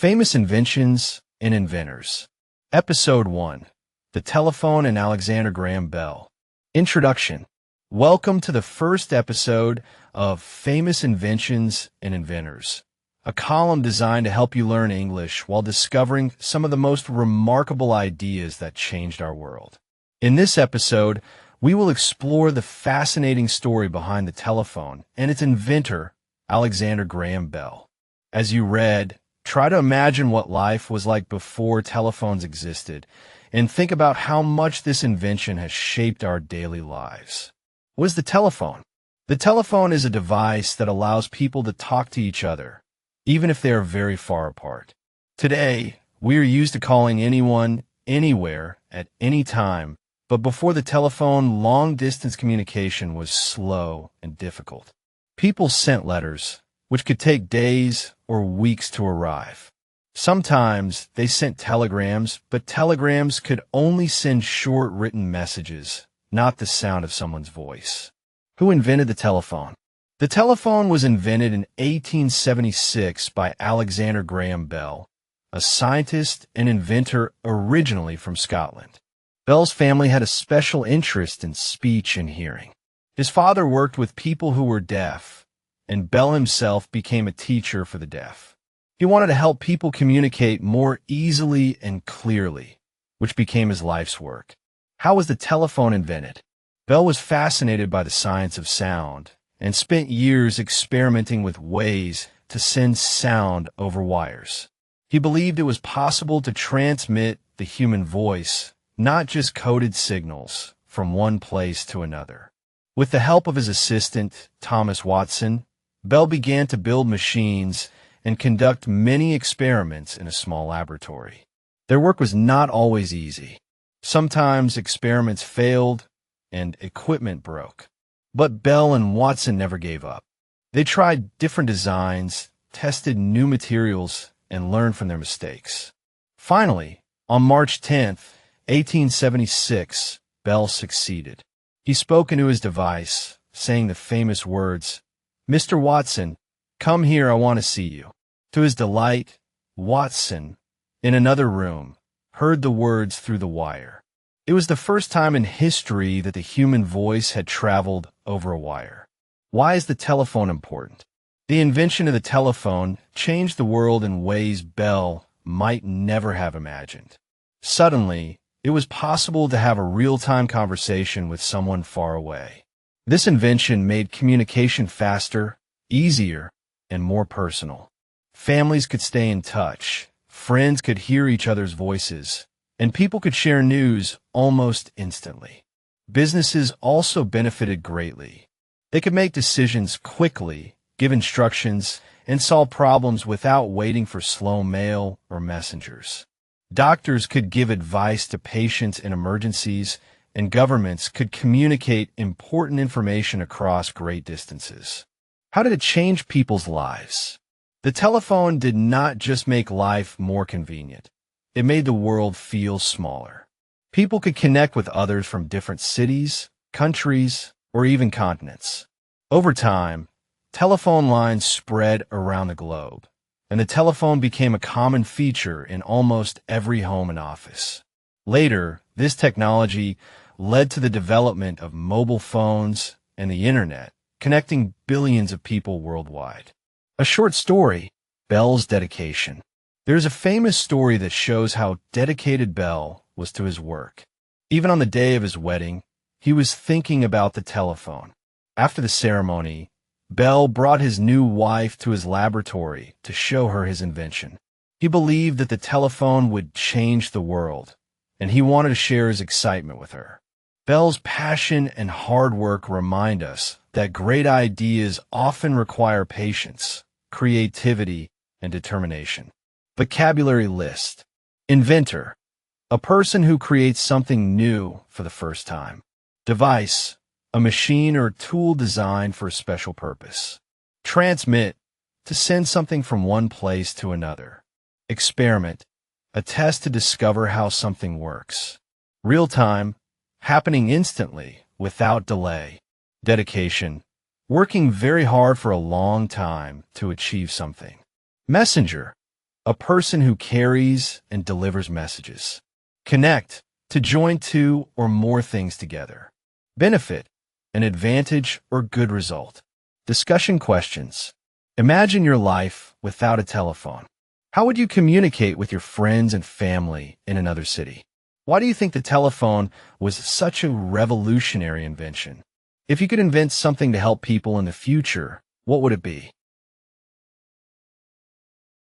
Famous Inventions and Inventors. Episode 1. The Telephone and Alexander Graham Bell. Introduction. Welcome to the first episode of Famous Inventions and Inventors, a column designed to help you learn English while discovering some of the most remarkable ideas that changed our world. In this episode, we will explore the fascinating story behind the telephone and its inventor, Alexander Graham Bell. As you read, try to imagine what life was like before telephones existed, and think about how much this invention has shaped our daily lives. What is the telephone? The telephone is a device that allows people to talk to each other, even if they are very far apart. Today, we are used to calling anyone, anywhere, at any time, but before the telephone, long-distance communication was slow and difficult. People sent letters, which could take days or weeks to arrive. Sometimes they sent telegrams, but telegrams could only send short written messages, not the sound of someone's voice. Who invented the telephone? The telephone was invented in 1876 by Alexander Graham Bell, a scientist and inventor originally from Scotland. Bell's family had a special interest in speech and hearing. His father worked with people who were deaf, and Bell himself became a teacher for the deaf. He wanted to help people communicate more easily and clearly, which became his life's work. How was the telephone invented? Bell was fascinated by the science of sound and spent years experimenting with ways to send sound over wires. He believed it was possible to transmit the human voice, not just coded signals, from one place to another. With the help of his assistant, Thomas Watson, Bell began to build machines and conduct many experiments in a small laboratory. Their work was not always easy. Sometimes experiments failed and equipment broke. But Bell and Watson never gave up. They tried different designs, tested new materials, and learned from their mistakes. Finally, on March 10th, 1876, Bell succeeded. He spoke into his device, saying the famous words, "Mr. Watson, come here, I want to see you." To his delight, Watson, in another room, heard the words through the wire. It was the first time in history that the human voice had traveled over a wire. Why is the telephone important? The invention of the telephone changed the world in ways Bell might never have imagined. Suddenly, it was possible to have a real-time conversation with someone far away. This invention made communication faster, easier, and more personal. Families could stay in touch, friends could hear each other's voices, and people could share news almost instantly. Businesses also benefited greatly. They could make decisions quickly, give instructions, and solve problems without waiting for slow mail or messengers. Doctors could give advice to patients in emergencies, and governments could communicate important information across great distances. How did it change people's lives? The telephone did not just make life more convenient. It made the world feel smaller. People could connect with others from different cities, countries, or even continents. Over time, telephone lines spread around the globe, and the telephone became a common feature in almost every home and office. Later, this technology led to the development of mobile phones and the internet, connecting billions of people worldwide. A short story, Bell's dedication. There's a famous story that shows how dedicated Bell was to his work. Even on the day of his wedding, he was thinking about the telephone. After the ceremony, Bell brought his new wife to his laboratory to show her his invention. He believed that the telephone would change the world, and he wanted to share his excitement with her. Bell's passion and hard work remind us that great ideas often require patience, creativity, and determination. Vocabulary list. Inventor, a person who creates something new for the first time. Device, a machine or tool designed for a special purpose. Transmit, to send something from one place to another. Experiment, a test to discover how something works. Real-time, happening instantly, without delay. Dedication, working very hard for a long time to achieve something. Messenger, A person who carries and delivers messages. Connect, to join two or more things together. Benefit, an advantage or good result. Discussion questions. Imagine your life without a telephone. How would you communicate with your friends and family in another city? Why do you think the telephone was such a revolutionary invention? If you could invent something to help people in the future, what would it be?